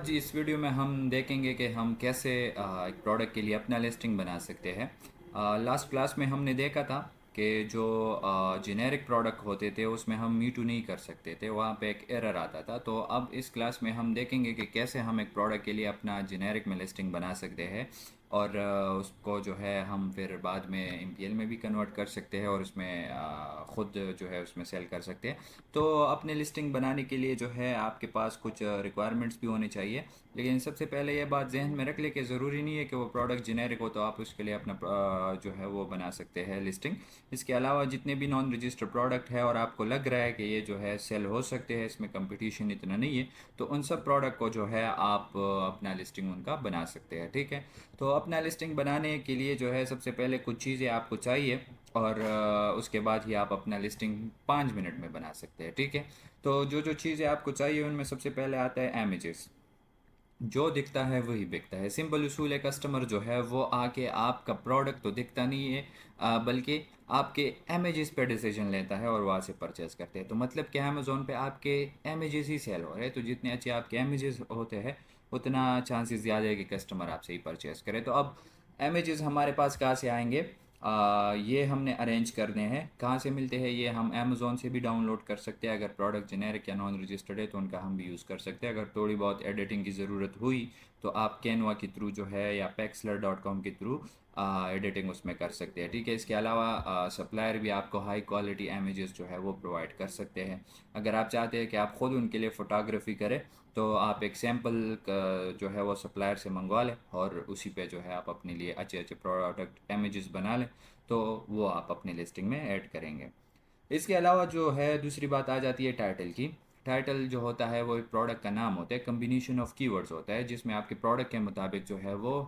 आज इस वीडियो में हम देखेंगे कि हम कैसे एक प्रोडक्ट के लिए अपना लिस्टिंग बना सकते हैं। लास्ट क्लास में हमने देखा था कि जो जेनेरिक प्रोडक्ट होते थे उसमें हम मी टू नहीं कर सकते थे, वहाँ पे एक एरर आता था। तो अब इस क्लास में हम देखेंगे कि कैसे हम एक प्रोडक्ट के लिए अपना जेनेरिक में लिस्टिंग बना सकते हैं और उसको जो है हम फिर बाद में एमपीएल में भी कन्वर्ट कर सकते हैं और उसमें ख़ुद जो है उसमें सेल कर सकते हैं। तो अपने लिस्टिंग बनाने के लिए जो है आपके पास कुछ रिक्वायरमेंट्स भी होने चाहिए। लेकिन सबसे पहले ये बात जहन में रख ले कि ज़रूरी नहीं है कि वो प्रोडक्ट जेनेरिक हो तो आप उसके लिए अपना जो है वो बना सकते हैं लिस्टिंग। इसके अलावा जितने भी नॉन रजिस्टर्ड प्रोडक्ट है और आपको लग रहा है कि ये जो है सेल हो सकते हैं, इसमें कंपटीशन इतना नहीं है, तो उन सब प्रोडक्ट को जो है आप अपना लिस्टिंग उनका बना सकते हैं। ठीक है। तो अपना लिस्टिंग बनाने के लिए जो है सबसे पहले कुछ चीज़ें आपको चाहिए और उसके बाद ही आप अपना लिस्टिंग 5 मिनट में बना सकते हैं। ठीक है। तो जो जो चीज़ें आपको चाहिए उनमें सबसे पहले आता है इमेजेस। जो दिखता है वही बिकता है, सिंपल उसूल है। कस्टमर जो है वो आके आपका प्रोडक्ट तो दिखता नहीं है, बल्कि आपके इमेजेस पे डिसीजन लेता है और वहाँ से परचेज करते हैं। तो मतलब कि अमेज़ोन पे आपके इमेजेस ही सेल हो रहे हैं, तो जितने अच्छे आपके इमेजेस होते हैं उतना चांसेस ज़्यादा है कि कस्टमर आपसे ही परचेज करे। तो अब इमेजेस हमारे पास कहाँ से आएंगे? ये हमने अरेंज करने हैं। कहाँ से मिलते हैं ये? हम अमेज़ोन से भी डाउनलोड कर सकते हैं। अगर प्रोडक्ट जेनेरिक या नॉन रजिस्टर्ड है तो उनका हम भी यूज़ कर सकते हैं। अगर थोड़ी बहुत एडिटिंग की ज़रूरत हुई तो आप कैनवा के थ्रू जो है या pexler.com के थ्रू एडिटिंग उसमें कर सकते हैं। ठीक है। इसके अलावा सप्लायर भी आपको हाई क्वालिटी इमेजेस जो है वो प्रोवाइड कर सकते हैं। अगर आप चाहते हैं कि आप ख़ुद उनके लिए फ़ोटोग्राफी करें तो आप एक सैम्पल जो है वो सप्लायर से मंगवा लें और उसी पे जो है आप अपने लिए अच्छे अच्छे प्रोडक्ट इमेजेस बना लें, तो वो आप अपनी लिस्टिंग में ऐड करेंगे। इसके अलावा जो है दूसरी बात आ जाती है टाइटल की। टाइटल जो होता है वो एक प्रोडक्ट का नाम होता है, कम्बिनेशन ऑफ कीवर्ड्स होता है जिसमें आपके प्रोडक्ट के मुताबिक जो है वो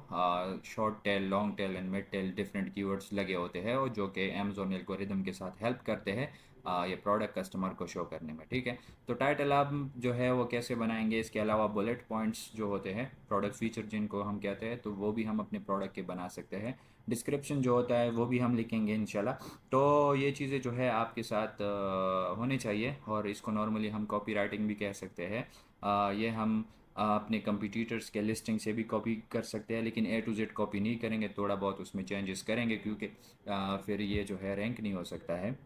short tail, long tail and mid tail different keywords लगे होते हैं और जो कि अमेजोन एल्गोरिदम के साथ हेल्प करते हैं ये प्रोडक्ट कस्टमर को शो करने में। ठीक है। तो टाइटल आप जो है वो कैसे बनाएंगे? इसके अलावा बुलेट पॉइंट्स जो होते हैं, प्रोडक्ट फीचर जिनको हम कहते हैं, तो वो भी हम अपने प्रोडक्ट के बना सकते हैं। डिस्क्रिप्शन जो होता है वो भी हम लिखेंगे इंशाल्लाह। तो ये चीज़ें जो है आपके साथ होनी चाहिए और इसको नॉर्मली हम कॉपी राइटिंग भी कह सकते हैं। ये हम अपने कंपटीटर्स के लिस्टिंग से भी कॉपी कर सकते हैं, लेकिन ए टू जेड कॉपी नहीं करेंगे, थोड़ा बहुत उसमें चेंजेस करेंगे क्योंकि फिर ये जो है रैंक नहीं हो सकता है।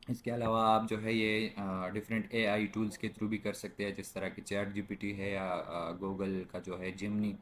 इसके अलावा आप जो है ये डिफरेंट एआई टूल्स के थ्रू भी कर सकते हैं, जिस तरह की चैट जीपीटी है या गूगल का जो है जिमनी,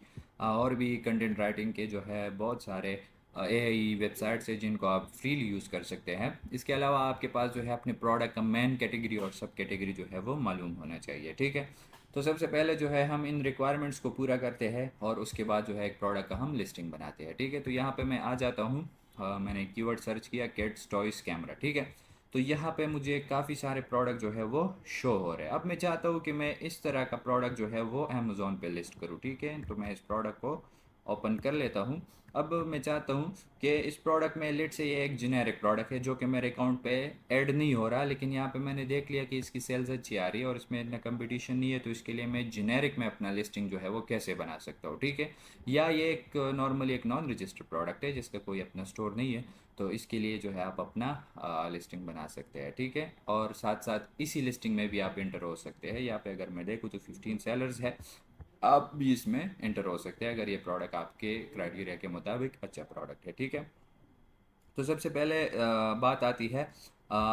और भी कंटेंट राइटिंग के जो है बहुत सारे एआई वेबसाइट्स है जिनको आप फ्रीली यूज़ कर सकते हैं। इसके अलावा आपके पास जो है अपने प्रोडक्ट का मेन कैटेगरी और सब कैटेगरी जो है वो मालूम होना चाहिए। ठीक है। तो सबसे पहले जो है हम इन रिक्वायरमेंट्स को पूरा करते हैं और उसके बाद जो है एक प्रोडक्ट का हम लिस्टिंग बनाते हैं। ठीक है। तो यहाँ पे मैं आ जाता हूँ। मैंने कीवर्ड सर्च किया किड्स टॉयज़ कैमरा। ठीक है। तो यहाँ पे मुझे काफ़ी सारे प्रोडक्ट जो है वो शो हो रहे हैं। अब मैं चाहता हूँ कि मैं इस तरह का प्रोडक्ट जो है वो अमेज़ोन पे लिस्ट करूँ। ठीक है। तो मैं इस प्रोडक्ट को ओपन कर लेता हूँ। अब मैं चाहता हूँ कि इस प्रोडक्ट में लेट से ये एक जेनेरिक प्रोडक्ट है जो कि मेरे अकाउंट पे ऐड नहीं हो रहा, लेकिन यहाँ पे मैंने देख लिया कि इसकी सेल्स अच्छी आ रही है और इसमें इतना कंपटीशन नहीं है, तो इसके लिए मैं जेनेरिक में अपना लिस्टिंग जो है वो कैसे बना सकता हूँ। ठीक है। या ये एक नॉर्मली एक नॉन रजिस्टर्ड प्रोडक्ट है जिसका कोई अपना स्टोर नहीं है, तो इसके लिए जो है आप अपना लिस्टिंग बना सकते हैं। ठीक है। और साथ साथ इसी लिस्टिंग में भी आप इंटर हो सकते हैं। यहाँ पे अगर मैं देखूँ तो 15 सेलर्स है, आप भी इसमें इंटर हो सकते हैं अगर ये प्रोडक्ट आपके क्राइटेरिया के मुताबिक अच्छा प्रोडक्ट है। ठीक है। तो सबसे पहले बात आती है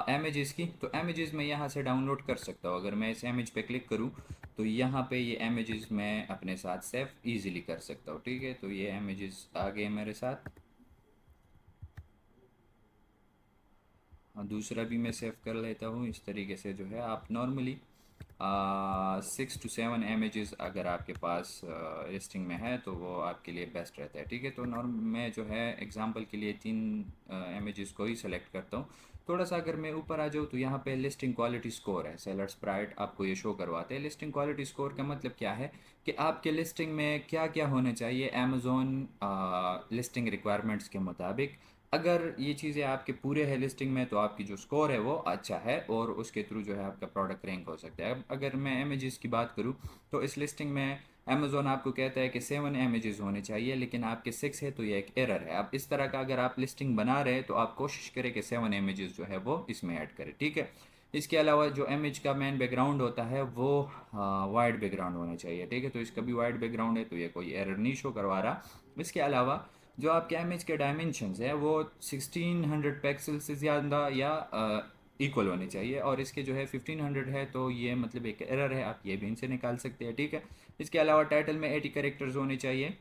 इमेजेस की। तो इमेजेस मैं यहाँ से डाउनलोड कर सकता हूँ। अगर मैं इस इमेज पे क्लिक करूँ तो यहाँ पे ये इमेजेस मैं अपने साथ सेव इजीली कर सकता हूँ। ठीक है। तो ये इमेजेस आ गए मेरे साथ। दूसरा भी मैं सेव कर लेता हूँ। इस तरीके से जो है आप नॉर्मली 6 to 7 इमेजेस अगर आपके पास लिस्टिंग में है तो वो आपके लिए बेस्ट रहता है। ठीक है। तो नॉर्म मैं जो है एग्जांपल के लिए 3 इमेजेस को ही सेलेक्ट करता हूँ। थोड़ा सा अगर मैं ऊपर आ जाऊँ तो यहाँ पे लिस्टिंग क्वालिटी स्कोर है, सेलर्स प्राइड आपको ये शो करवाते हैं। लिस्टिंग क्वालिटी स्कोर का मतलब क्या है कि आपके लिस्टिंग में क्या क्या होना चाहिए अमेज़ोन लिस्टिंग रिक्वायरमेंट्स के मुताबिक। अगर ये चीज़ें आपके पूरे है लिस्टिंग में तो आपकी जो स्कोर है वो अच्छा है और उसके थ्रू जो है आपका प्रोडक्ट रैंक हो सकता है। अब अगर मैं इमेजेस की बात करूँ तो इस लिस्टिंग में अमेज़ोन आपको कहता है कि 7 इमेजेस होने चाहिए, लेकिन आपके 6 है तो ये एक एरर है। अब इस तरह का अगर आप लिस्टिंग बना रहे हैं तो आप कोशिश करें कि 7 इमेजेस जो है वो इसमें ऐड करें। ठीक है। इसके अलावा जो इमेज का मेन बैकग्राउंड होता है वो वाइट बैकग्राउंड होना चाहिए, ठीक है। तो इसका भी वाइट बैकग्राउंड है, तो ये कोई एरर नहीं शो करवा रहा। इसके अलावा जो आपके इमेज के डायमेंशंस है वो 1600 पिक्सल से ज़्यादा या इक्वल होने चाहिए, और इसके जो है 1500 है, तो ये मतलब एक एरर है, आप ये भी इनसे निकाल सकते हैं, ठीक है। इसके अलावा टाइटल में 80 कैरेक्टर्स होने चाहिए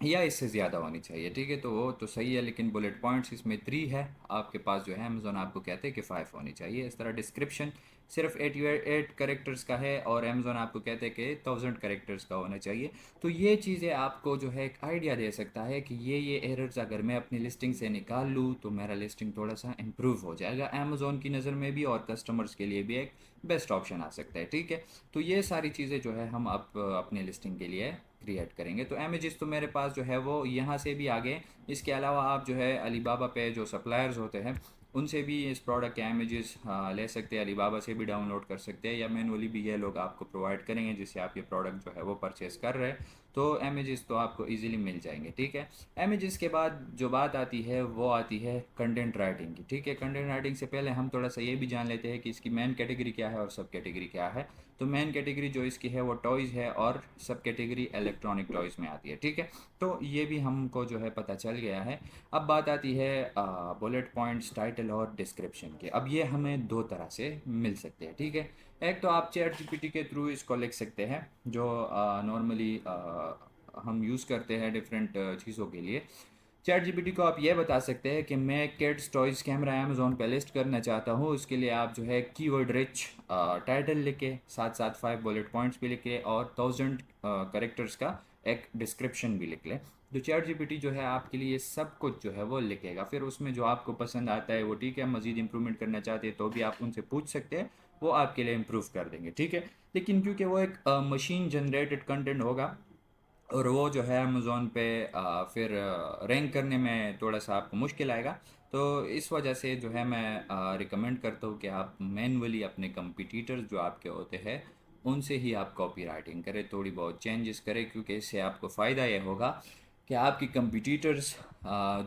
या इससे ज़्यादा होनी चाहिए, ठीक है। तो वो तो सही है, लेकिन बुलेट पॉइंट्स इसमें 3 है, आपके पास जो है अमेज़ोन आपको कहते हैं कि 5 होनी चाहिए। इस तरह डिस्क्रिप्शन सिर्फ 88 करेक्टर्स का है, और अमेज़ोन आपको कहते हैं कि 1000 करेक्टर्स का होना चाहिए। तो ये चीज़ें आपको जो है एक आइडिया दे सकता है कि ये एरर्स अगर मैं अपनी लिस्टिंग से निकाल लूँ तो मेरा लिस्टिंग थोड़ा सा इम्प्रूव हो जाएगा अमेज़ोन की नज़र में भी, और कस्टमर्स के लिए भी एक बेस्ट ऑप्शन आ सकता है, ठीक है। तो ये सारी चीज़ें जो है हम आप अपने लिस्टिंग के लिए क्रिएट करेंगे। तो इमेजेस तो मेरे पास जो है वो यहाँ से भी आ गए। इसके अलावा आप जो है अलीबाबा पे जो सप्लायर्स होते हैं उनसे भी इस प्रोडक्ट के इमेजेस ले सकते हैं, अलीबाबा से भी डाउनलोड कर सकते हैं, या मैनुअली भी ये लोग आपको प्रोवाइड करेंगे जिससे आप ये प्रोडक्ट जो है वो परचेस कर रहे हैं। तो इमेजेस तो आपको इजीली मिल जाएंगे, ठीक है। इमेजेस के बाद जो बात आती है वो आती है कंटेंट राइटिंग की, ठीक है। कंटेंट राइटिंग से पहले हम थोड़ा सा ये भी जान लेते हैं कि इसकी मेन कैटेगरी क्या है और सब कैटेगरी क्या है। तो मेन कैटेगरी जो इसकी है वो टॉयज़ है, और सब कैटेगरी इलेक्ट्रॉनिक टॉयज़ में आती है, ठीक है। तो ये भी हमको जो है पता चल गया है। अब बात आती है बुलेट पॉइंट्स, टाइटल और डिस्क्रिप्शन के। अब ये हमें दो तरह से मिल सकते हैं, ठीक है। एक तो आप चैट जीपीटी के थ्रू इसको लिख सकते हैं, जो नॉर्मली हम यूज़ करते हैं डिफरेंट चीज़ों के लिए। चैट जीपीटी को आप ये बता सकते हैं कि मैं किड्स टॉयज़ कैमरा अमेज़ोन पे लिस्ट करना चाहता हूँ, उसके लिए आप जो है कीवर्ड रिच टाइटल लिखे, साथ साथ 5 बुलेट पॉइंट्स भी लिखे, और 1000 करेक्टर्स का एक डिस्क्रिप्शन भी लिख ले। तो चैट जीपीटी जो है आपके लिए सब कुछ जो है वो लिखेगा। फिर उसमें जो आपको पसंद आता है वो ठीक है, मज़ीद इंप्रूवमेंट करना चाहते हैं तो भी आप उनसे पूछ सकते हैं, वो आपके लिए इम्प्रूव कर देंगे, ठीक है। लेकिन क्योंकि वो एक मशीन जनरेटेड कंटेंट होगा, और वो जो है अमेज़ोन पे फिर रैंक करने में थोड़ा सा आपको मुश्किल आएगा। तो इस वजह से जो है मैं रिकमेंड करता हूँ कि आप मैनुअली अपने कंपटीटर्स जो आपके होते हैं उनसे ही आप कॉपी राइटिंग करें, थोड़ी बहुत चेंजेस करें, क्योंकि इससे आपको फ़ायदा ये होगा कि आपकी कंपटीटर्स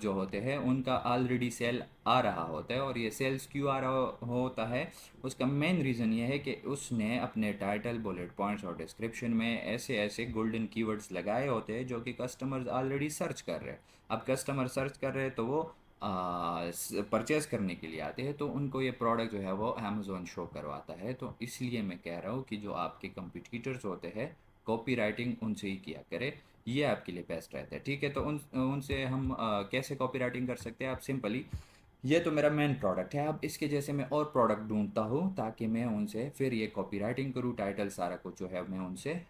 जो होते हैं उनका ऑलरेडी सेल आ रहा होता है। और ये सेल्स क्यों आ रहा होता है, उसका मेन रीज़न ये है कि उसने अपने टाइटल, बुलेट पॉइंट्स और डिस्क्रिप्शन में ऐसे ऐसे गोल्डन कीवर्ड्स लगाए होते हैं जो कि कस्टमर्स ऑलरेडी सर्च कर रहे हैं। अब कस्टमर सर्च कर रहे हैं तो वो परचेज़ करने के लिए आते हैं, तो उनको ये प्रोडक्ट जो है वो अमेज़ोन शो करवाता है। तो इसलिए मैं कह रहा हूँ कि जो आपके कंपटीटर्स होते हैं कॉपी राइटिंग उनसे ही किया करें, ये आपके लिए बेस्ट रहता है, ठीक है। तो उनसे हम कैसे कॉपी राइटिंग कर सकते हैं, आप सिंपली, ये तो मेरा मेन प्रोडक्ट है, अब इसके जैसे मैं और प्रोडक्ट ढूंढता हूँ ताकि मैं उनसे फिर ये कॉपी राइटिंग करूँ, टाइटल सारा कुछ जो है मैं उनसे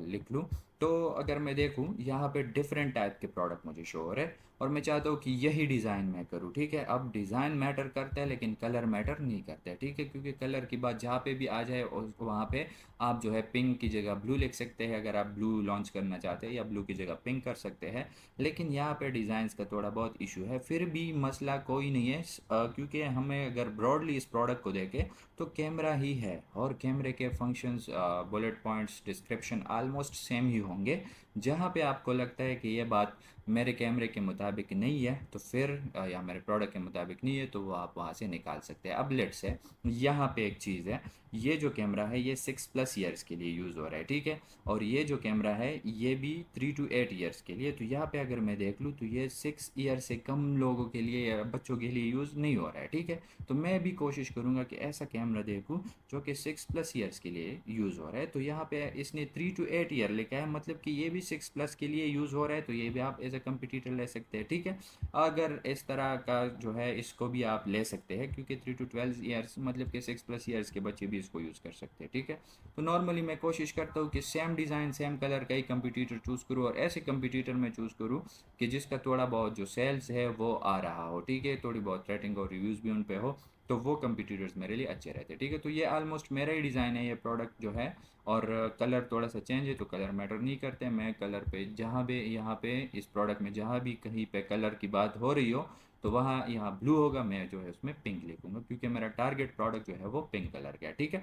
लिख लूँ। तो अगर मैं देखूँ यहाँ पे डिफरेंट टाइप के प्रोडक्ट मुझे शो हो रहे हैं, और मैं चाहता हूँ कि यही डिज़ाइन मैं करूँ, ठीक है। अब डिज़ाइन मैटर करता है लेकिन कलर मैटर नहीं करता है, ठीक है, क्योंकि कलर की बात जहाँ पे भी आ जाए वहाँ पे आप जो है पिंक की जगह ब्लू लिख सकते हैं, अगर आप ब्लू लॉन्च करना चाहते हैं, या ब्लू की जगह पिंक कर सकते हैं। लेकिन यहाँ पे डिज़ाइंस का थोड़ा बहुत इशू है, फिर भी मसला कोई नहीं है, क्योंकि हमें अगर ब्रॉडली इस प्रोडक्ट को देखें तो कैमरा ही है, और कैमरे के functions, bullet points, description almost same ही होंगे। जहाँ पे आपको लगता है कि ये बात मेरे कैमरे के मुताबिक नहीं है तो फिर या मेरे प्रोडक्ट के मुताबिक नहीं है तो वो आप वहाँ से निकाल सकते हैं। अब लेट्स से यहाँ पे एक चीज़ है, ये जो कैमरा है ये 6+ ईयर्स के लिए यूज़ हो रहा है, ठीक है। और ये जो कैमरा है ये भी 3 to 8 ईयर्स के लिए। तो यहाँ पे अगर मैं देख लूँ तो ये 6 ईयर से कम लोगों के लिए या बच्चों के लिए यूज़ नहीं हो रहा है, ठीक है। तो मैं भी कोशिश करूँगा कि ऐसा कैमरा देखूँ जो कि 6+ ईयर्स के लिए यूज़ हो रहा है। तो यहाँ पे इसने 3 to 8 ईयर लिखा है, मतलब कि ये भी 6+ के लिए यूज़ हो रहा है, तो ये भी आप एज ए कंपटीटर ले सकते हैं, ठीक है। अगर इस तरह का जो है इसको भी आप ले सकते हैं, क्योंकि 3 to 12 ईयर्स मतलब कि 6+ ईयर्स के बच्चे भी इसको यूज़ कर सकते हैं, ठीक है। तो नॉर्मली मैं कोशिश करता हूँ कि सेम डिज़ाइन सेम कलर का ही कंपटीटर चूज़ करूँ, और ऐसे कंपटीटर में चूज़ करूँ कि जिसका थोड़ा बहुत जो सेल्स है वो आ रहा हो, ठीक है, थोड़ी बहुत रेटिंग और रिव्यूज़ भी उन पे हो, तो वो कंपटीटर्स मेरे लिए अच्छे रहते हैं, ठीक है। तो ये ऑलमोस्ट मेरा ही डिज़ाइन है ये प्रोडक्ट जो है, और कलर थोड़ा सा चेंज है तो कलर मैटर नहीं करते। मैं कलर पे जहाँ भी यहाँ पे इस प्रोडक्ट में जहाँ भी कहीं पे कलर की बात हो रही हो तो वहाँ यहाँ ब्लू होगा, मैं जो है उसमें पिंक लिखूँगा, क्योंकि मेरा टारगेट प्रोडक्ट जो है वो पिंक कलर का है, ठीक है।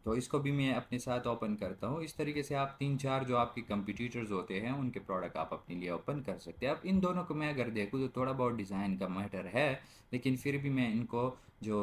तो इसको भी मैं अपने साथ ओपन करता हूँ। इस तरीके से आप 3-4 जो आपके कंपटीटर्स होते हैं उनके प्रोडक्ट आप अपने लिए ओपन कर सकते हैं। अब इन दोनों को मैं अगर देखूँ तो थोड़ा बहुत डिज़ाइन का मैटर है, लेकिन फिर भी मैं इनको जो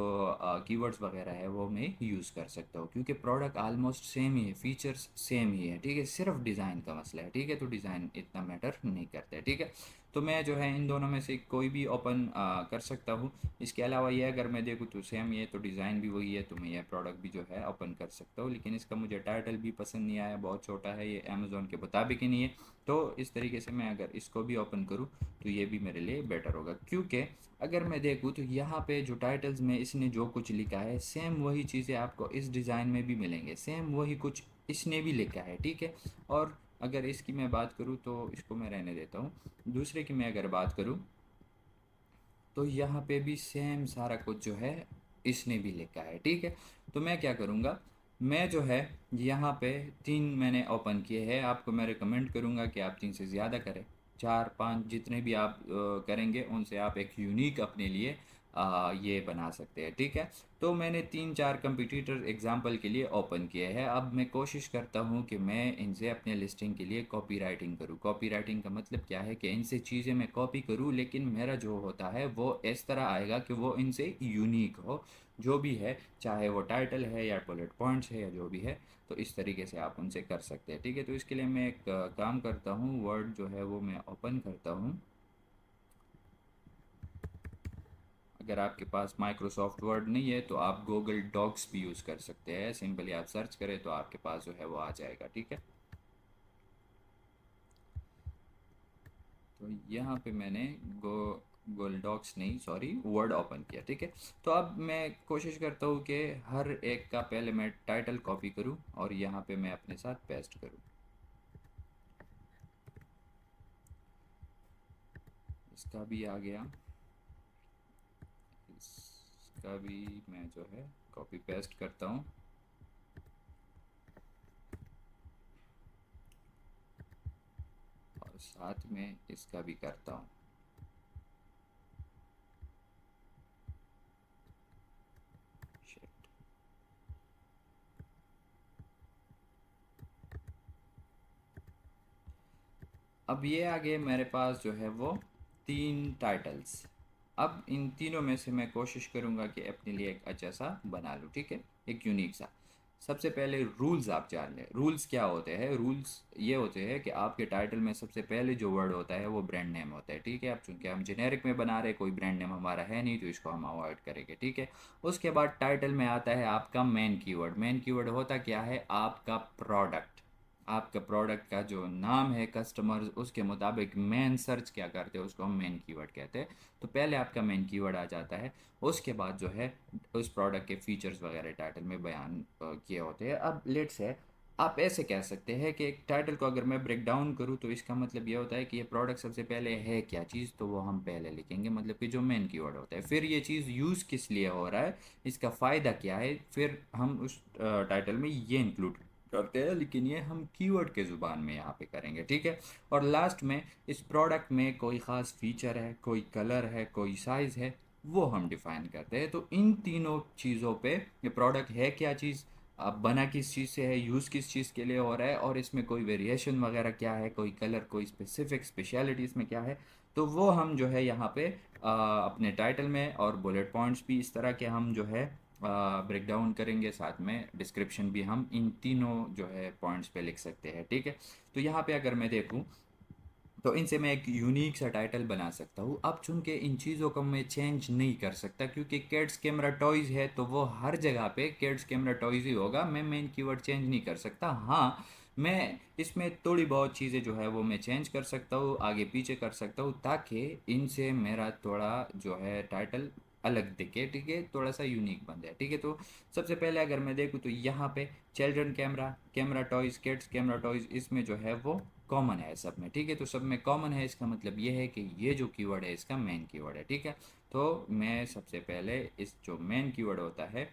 कीवर्ड्स वगैरह है वो मैं यूज़ कर सकता हूँ, क्योंकि प्रोडक्ट ऑलमोस्ट सेम ही है, फीचर्स सेम ही है, ठीक है, सिर्फ डिज़ाइन का मसला है, ठीक है, तो डिज़ाइन इतना मैटर नहीं करता है, ठीक है। तो मैं जो है इन दोनों में से कोई भी ओपन कर सकता हूँ। इसके अलावा ये अगर मैं देखूँ तो सेम ये तो डिज़ाइन भी वही है, तो मैं ये प्रोडक्ट भी जो है ओपन कर सकता हूँ, लेकिन इसका मुझे टाइटल भी पसंद नहीं आया, बहुत छोटा है, ये अमेज़ोन के मुताबिक ही नहीं है। तो इस तरीके से मैं अगर इसको भी ओपन करूँ तो ये भी मेरे लिए बेटर होगा, क्योंकि अगर मैं देखूँ तो यहाँ पे जो टाइटल्स में इसने जो कुछ लिखा है सेम वही चीज़ें आपको इस डिज़ाइन में भी मिलेंगे, सेम वही कुछ इसने भी लिखा है, ठीक है। और अगर इसकी मैं बात करूँ तो इसको मैं रहने देता हूँ। दूसरे की मैं अगर बात करूँ तो यहाँ पे भी सेम सारा कुछ जो है इसने भी लिखा है, ठीक है। तो मैं क्या करूँगा, मैं जो है यहाँ पे 3 मैंने ओपन किए हैं, आपको मैं रिकमेंड करूँगा कि आप 3 से ज़्यादा करें, 4-5 जितने भी आप करेंगे उनसे आप एक यूनिक अपने लिए ये बना सकते हैं, ठीक है। तो मैंने 3-4 कंपटीटर एग्जांपल के लिए ओपन किए हैं। अब मैं कोशिश करता हूँ कि मैं इनसे अपने लिस्टिंग के लिए कॉपी राइटिंग करूँ। कॉपी राइटिंग का मतलब क्या है कि इनसे चीज़ें मैं कॉपी करूँ, लेकिन मेरा जो होता है वो इस तरह आएगा कि वो इनसे यूनिक हो, जो भी है, चाहे वो टाइटल है या बुलेट पॉइंट्स है या जो भी है। तो इस तरीके से आप उनसे कर सकते हैं, ठीक है। तो इसके लिए मैं एक काम करता हूँ, वर्ड जो है वो मैं ओपन करता हूँ। अगर आपके पास माइक्रोसॉफ्ट वर्ड नहीं है तो आप गूगल डॉक्स भी यूज़ कर सकते हैं, सिंपली आप सर्च करें तो आपके पास जो है वो आ जाएगा, ठीक है। तो यहाँ पे मैंने गो गूगल डॉक्स नहीं, सॉरी, वर्ड ओपन किया, ठीक है। तो अब मैं कोशिश करता हूँ कि हर एक का पहले मैं टाइटल कॉपी करूँ और यहाँ पे मैं अपने साथ पेस्ट करूँ। इसका भी आ गया, इसका भी मैं जो है कॉपी पेस्ट करता हूँ और साथ में इसका भी करता हूँ। Shit. अब ये आ गए मेरे पास जो है वो 3 टाइटल्स। अब इन तीनों में से मैं कोशिश करूँगा कि अपने लिए एक अच्छा सा बना लूँ, ठीक है, एक यूनिक सा। सबसे पहले रूल्स आप जान लें। रूल्स क्या होते हैं? रूल्स ये होते हैं कि आपके टाइटल में सबसे पहले जो वर्ड होता है वो ब्रांड नेम होता है, ठीक है। अब चूंकि हम जेनेरिक में बना रहे, कोई ब्रांड नेम हमारा है नहीं, तो इसको हम अवॉइड करेंगे, ठीक है। उसके बाद टाइटल में आता है आपका मेन कीवर्ड। मेन कीवर्ड होता क्या है? आपका प्रोडक्ट। आपका प्रोडक्ट का जो नाम है, कस्टमर्स उसके मुताबिक मेन सर्च क्या करते हैं उसको हम मेन कीवर्ड कहते हैं। तो पहले आपका मेन कीवर्ड आ जाता है, उसके बाद जो है उस प्रोडक्ट के फीचर्स वगैरह टाइटल में बयान किए होते हैं। अब लेट्स है, आप ऐसे कह सकते हैं कि एक टाइटल को अगर मैं ब्रेक डाउन करूँ तो इसका मतलब ये होता है कि ये प्रोडक्ट सबसे पहले है क्या चीज़, तो वो हम पहले लिखेंगे, मतलब कि जो मेन कीवर्ड होता है। फिर ये चीज़ यूज़ किस लिए हो रहा है, इसका फ़ायदा क्या है, फिर हम उस टाइटल में ये इंक्लूड करते हैं, लेकिन ये हम कीवर्ड के ज़ुबान में यहाँ पे करेंगे, ठीक है। और लास्ट में इस प्रोडक्ट में कोई ख़ास फीचर है, कोई कलर है, कोई साइज़ है, वो हम डिफ़ाइन करते हैं। तो इन तीनों चीज़ों पे, ये प्रोडक्ट है क्या चीज़, अब बना किस चीज़ से है, यूज़ किस चीज़ के लिए हो रहा है, और इसमें कोई वेरिएशन वगैरह क्या है, कोई कलर, कोई स्पेसिफिक स्पेशलिटी इसमें क्या है, तो वो हम जो है यहाँ पे अपने टाइटल में, और बुलेट पॉइंट्स भी इस तरह के हम जो है ब्रेक डाउन करेंगे, साथ में डिस्क्रिप्शन भी हम इन तीनों जो है पॉइंट्स पे लिख सकते हैं, ठीक है। तो यहाँ पे अगर मैं देखूँ तो इनसे मैं एक यूनिक सा टाइटल बना सकता हूँ। अब चूंकि इन चीज़ों को मैं चेंज नहीं कर सकता, क्योंकि किड्स कैमरा टॉयज़ है तो वो हर जगह पे किड्स कैमरा टॉयज़ ही होगा, मैं मेन कीवर्ड चेंज नहीं कर सकता। हाँ, मैं इसमें थोड़ी बहुत चीज़ें जो है वो मैं चेंज कर सकता हूँ, आगे पीछे कर सकता हूँ, ताकि इनसे मेरा थोड़ा जो है टाइटल अलग दिखे, ठीक है, थोड़ा सा यूनिक बन जाए, ठीक है। तो सबसे पहले अगर मैं देखूँ तो यहाँ पे children camera, camera toys, kids camera toys, इसमें जो है वो कॉमन है सब में, ठीक है। तो सब में कॉमन है, इसका मतलब ये है कि ये जो कीवर्ड है इसका मेन कीवर्ड है, ठीक है। तो मैं सबसे पहले इस जो मेन कीवर्ड होता है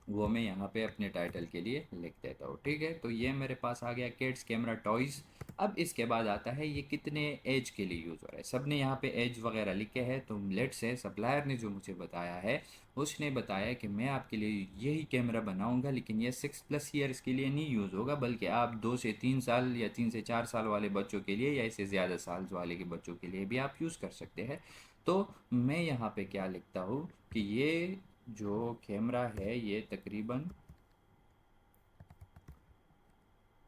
वो मैं यहाँ पे अपने टाइटल के लिए लिख देता हूँ। ठीक है, तो ये मेरे पास आ गया किड्स कैमरा टॉयज़। अब इसके बाद आता है ये कितने एज के लिए यूज़ हो रहा है। सब ने यहाँ पे एज वगैरह लिखे हैं, तो लेट से सप्लायर ने जो मुझे बताया है, उसने बताया कि मैं आपके लिए यही कैमरा बनाऊंगा, लेकिन ये 6+ ईयर्स के लिए नहीं यूज़ होगा, बल्कि आप 2 से 3 साल या 3 से 4 साल वाले बच्चों के लिए या इससे ज़्यादा साल वाले के बच्चों के लिए भी आप यूज़ कर सकते हैं। तो मैं यहाँ पे क्या लिखता हूँ कि ये जो कैमरा है ये तकरीबन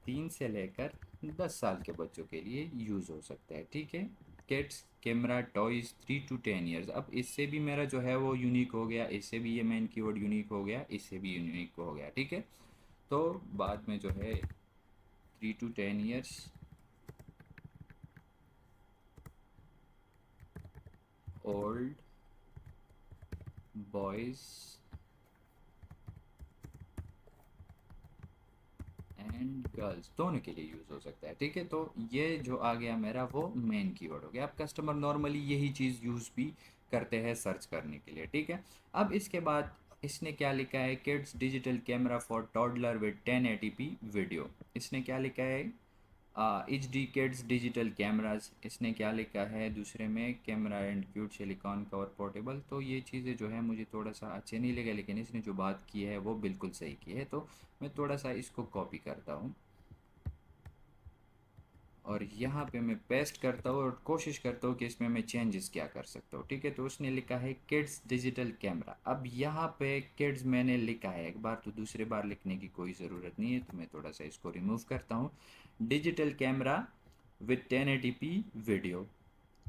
3 से लेकर 10 साल के बच्चों के लिए यूज़ हो सकता है। ठीक है, kids camera toys 3 to 10 years. अब इससे भी मेरा जो है वो यूनिक हो गया, इससे भी ये मेन कीवर्ड यूनिक हो गया, इससे भी यूनिक हो गया। ठीक है, तो बाद में जो है 3 to 10 years old boys and girls दोनों के लिए यूज़ हो सकता है। ठीक है, तो ये जो आ गया मेरा वो मेन कीवर्ड हो गया। अब कस्टमर नॉर्मली यही चीज़ यूज़ भी करते हैं सर्च करने के लिए। ठीक है, अब इसके बाद इसने क्या लिखा है, kids digital camera for toddler with 1080p video. इसने क्या लिखा है, H D kids digital cameras. इसने क्या लिखा है दूसरे में, camera and cute silicon cover portable. तो ये चीज़ें जो है मुझे थोड़ा सा अच्छे नहीं लगे, लेकिन इसने जो बात की है वो बिल्कुल सही की है, तो मैं थोड़ा सा इसको कॉपी करता हूँ और यहाँ पे मैं पेस्ट करता हूँ और कोशिश करता हूँ कि इसमें मैं चेंजेस क्या कर सकता हूँ। ठीक है, तो उसने लिखा है किड्स डिजिटल कैमरा। अब यहाँ पे किड्स मैंने लिखा है एक बार, तो दूसरी बार लिखने की कोई ज़रूरत नहीं है, तो मैं थोड़ा सा इसको रिमूव करता हूँ। Digital camera with 1080p video.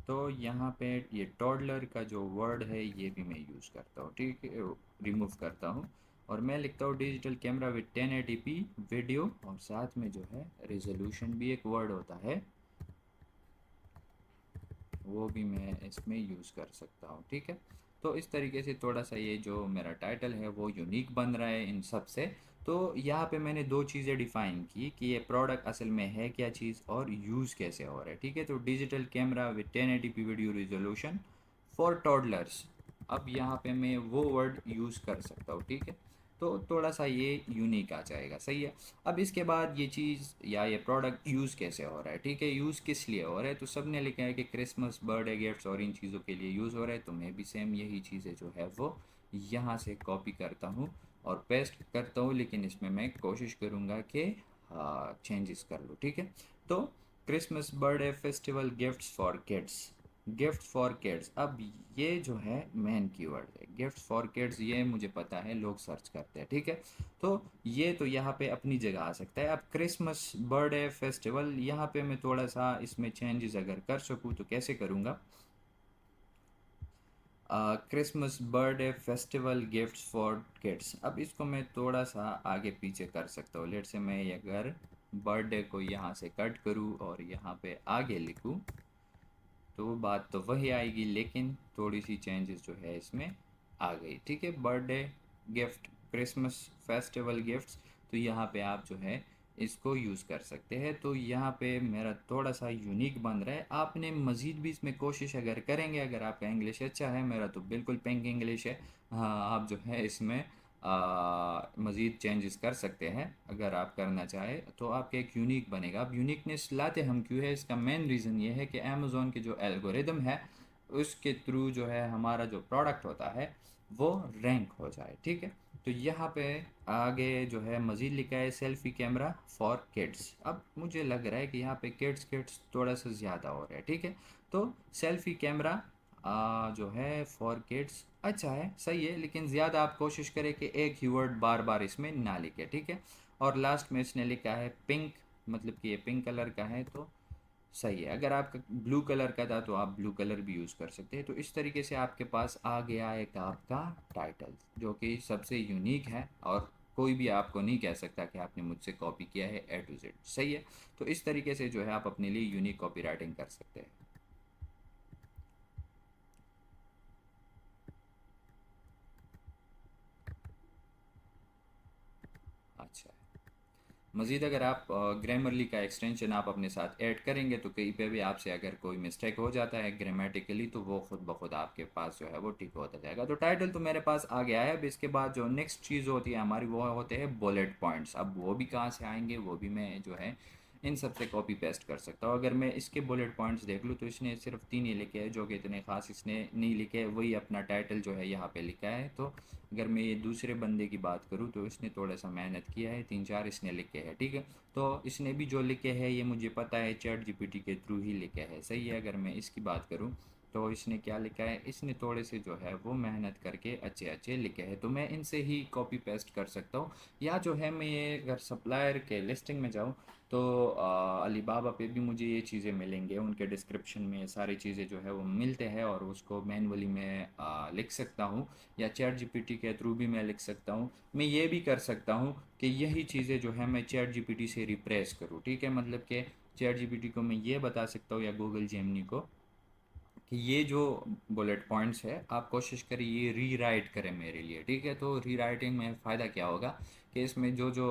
तो यहाँ पे ये टॉडलर का जो वर्ड है ये भी मैं यूज़ करता हूँ। ठीक है, रिमूव करता हूँ और मैं लिखता हूँ digital camera with 1080p video, और साथ में जो है रेजोल्यूशन भी एक वर्ड होता है, वो भी मैं इसमें यूज़ कर सकता हूँ। ठीक है, तो इस तरीके से थोड़ा सा ये जो मेरा टाइटल है वो यूनिक बन रहा है इन सब से। तो यहाँ पे मैंने दो चीज़ें डिफ़ाइन की कि ये प्रोडक्ट असल में है क्या चीज़ और यूज़ कैसे हो रहा है। ठीक है, तो digital camera with 1080p video resolution for toddlers. अब यहाँ पे मैं वो वर्ड यूज़ कर सकता हूँ। ठीक है, तो थोड़ा सा ये यूनिक आ जाएगा। सही है, अब इसके बाद ये चीज़ या ये प्रोडक्ट यूज़ कैसे हो रहा है। ठीक है, यूज़ किस लिए हो रहा है, तो सब ने लिखा है कि क्रिसमस बर्थडे गिफ्ट्स और इन चीज़ों के लिए यूज़ हो रहा है, तो मैं भी सेम यही चीज़ें जो है वो यहाँ से कॉपी करता हूँ और पेस्ट करता हूँ, लेकिन इसमें मैं कोशिश करूँगा कि चेंजेस कर लूँ। ठीक है, तो Christmas birthday festival gifts for kids, gift for kids. अब ये जो है मेन कीवर्ड है, गिफ्ट फॉर किड्स, ये मुझे पता है लोग सर्च करते हैं। ठीक है, तो ये तो यहाँ पे अपनी जगह आ सकता है। अब क्रिसमस बर्थडे फेस्टिवल, यहाँ पे मैं थोड़ा सा इसमें चेंजेस अगर कर सकूँ तो कैसे करूँगा, Christmas birthday festival gifts for kids. अब इसको मैं थोड़ा सा आगे पीछे कर सकता हूँ। लेट से मैं ये अगर बर्थडे को यहाँ से कट करूँ और यहाँ पे आगे लिखूँ, तो बात तो वही आएगी, लेकिन थोड़ी सी चेंजेस जो है इसमें आ गई। ठीक है, birthday gift Christmas festival gifts, तो यहाँ पे आप जो है इसको यूज़ कर सकते हैं। तो यहाँ पे मेरा थोड़ा सा यूनिक बन रहा है। आपने मज़ीद भी इसमें कोशिश अगर करेंगे, अगर आपका इंग्लिश अच्छा है, मेरा तो बिल्कुल पेंग इंग्लिश है, हाँ, आप जो है इसमें मज़ीद चेंजेस कर सकते हैं। अगर आप करना चाहें तो आपका एक यूनिक बनेगा। अब यूनिकनेस लाते हम क्यों है, इसका मेन रीज़न ये है कि अमेज़ॉन के जो एल्गोरिदम है उसके थ्रू जो है हमारा जो प्रोडक्ट होता है वो रैंक हो जाए। ठीक है, तो यहाँ पे आगे जो है मज़ीद लिखा है सेल्फ़ी कैमरा फॉर किड्स। अब मुझे लग रहा है कि यहाँ पे किड्स किड्स थोड़ा सा ज़्यादा हो रहा है। ठीक है, तो सेल्फ़ी कैमरा जो है फॉर किड्स अच्छा है, सही है, लेकिन ज़्यादा आप कोशिश करें कि एक ही वर्ड बार बार इसमें ना लिखे। ठीक है, और लास्ट में इसने लिखा है पिंक, मतलब कि ये पिंक कलर का है, तो सही है। अगर आपका ब्लू कलर का था तो आप ब्लू कलर भी यूज़ कर सकते हैं। तो इस तरीके से आपके पास आ गया एक आपका टाइटल जो कि सबसे यूनिक है, और कोई भी आपको नहीं कह सकता कि आपने मुझसे कॉपी किया है A to Z। सही है, तो इस तरीके से जो है आप अपने लिए यूनिक कॉपी राइटिंग कर सकते हैं। अच्छा है, मज़ीद अगर आप ग्रामरली का एक्सटेंशन आप अपने साथ ऐड करेंगे तो कहीं पे भी आपसे अगर कोई मिस्टेक हो जाता है ग्रामेटिकली तो वो खुद ब खुद आपके पास जो है वो ठीक होता जाएगा। तो टाइटल तो मेरे पास आ गया है। अब इसके बाद जो नेक्स्ट चीज़ होती है हमारी वो होते हैं बुलेट पॉइंट्स। अब वो भी कहाँ से आएंगे, वो भी मैं जो है इन सब से कॉपी पेस्ट कर सकता हूँ। अगर मैं इसके बुलेट पॉइंट्स देख लूँ तो इसने सिर्फ 3 ही लिखे हैं, जो कि इतने ख़ास इसने नहीं लिखे। वही अपना टाइटल जो है यहाँ पे लिखा है। तो अगर मैं ये दूसरे बंदे की बात करूँ तो इसने थोड़ा सा मेहनत किया है, 3-4 इसने लिखे हैं, ठीक है। तो इसने भी जो लिखे हैं ये मुझे पता है चैट जीपीटी के थ्रू ही लिखे है, सही है। अगर मैं इसकी बात करूँ तो इसने क्या लिखा है, इसने थोड़े से जो है वो मेहनत करके अच्छे अच्छे लिखे हैं, तो मैं इनसे ही कॉपी पेस्ट कर सकता हूँ। या जो है मैं ये अगर सप्लायर के लिस्टिंग में जाऊँ तो अलीबाबा पे भी मुझे ये चीज़ें मिलेंगे, उनके डिस्क्रिप्शन में सारी चीज़ें जो है वो मिलते हैं और उसको मैनुअली मैं लिख सकता हूँ। या चैट जीपीटी के थ्रू भी मैं लिख सकता हूँ। मैं ये भी कर सकता हूँ कि यही चीज़ें जो है मैं चैट जीपीटी से रिप्लेस करूँ, ठीक है। मतलब कि चैट जीपीटी को मैं ये बता सकता हूँ या गूगल जेमिनी को कि ये जो बुलेट पॉइंट्स है आप कोशिश करिए ये रीराइट करें मेरे लिए, ठीक है। तो रीराइटिंग में फ़ायदा क्या होगा कि इसमें जो जो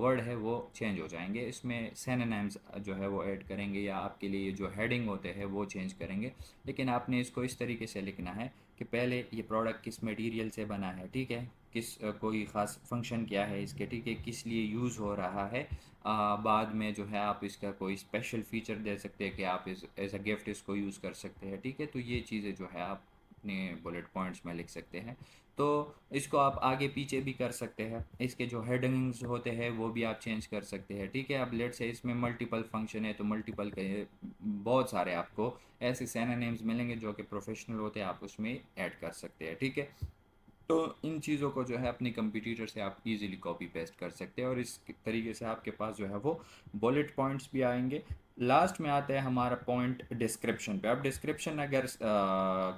वर्ड है वो चेंज हो जाएंगे, इसमें सिनोनिम्स जो है वो ऐड करेंगे या आपके लिए जो हेडिंग होते हैं वो चेंज करेंगे। लेकिन आपने इसको इस तरीके से लिखना है कि पहले ये प्रोडक्ट किस मटेरियल से बना है, ठीक है, किस कोई ख़ास फंक्शन क्या है इसके, ठीक है, किस लिए यूज़ हो रहा है। बाद में जो है आप इसका कोई स्पेशल फ़ीचर दे सकते हैं कि आप इस एज अ गिफ्ट इसको यूज़ कर सकते हैं, ठीक है। तो ये चीज़ें जो है आप अपने बुलेट पॉइंट्स में लिख सकते हैं। तो इसको आप आगे पीछे भी कर सकते हैं, इसके जो हेडिंग्स होते हैं वो भी आप चेंज कर सकते हैं, ठीक है। अब लेट से इसमें मल्टीपल फंक्शन है तो मल्टीपल के बहुत सारे आपको ऐसे सिनोनिम्स मिलेंगे जो कि प्रोफेशनल होते हैं, आप उसमें ऐड कर सकते हैं, ठीक है। तो इन चीज़ों को जो है अपने कंप्यूटर से आप इजीली कॉपी पेस्ट कर सकते हैं और इस तरीके से आपके पास जो है वो बुलेट पॉइंट्स भी आएंगे। लास्ट में आता है हमारा पॉइंट डिस्क्रिप्शन पे। अब डिस्क्रिप्शन अगर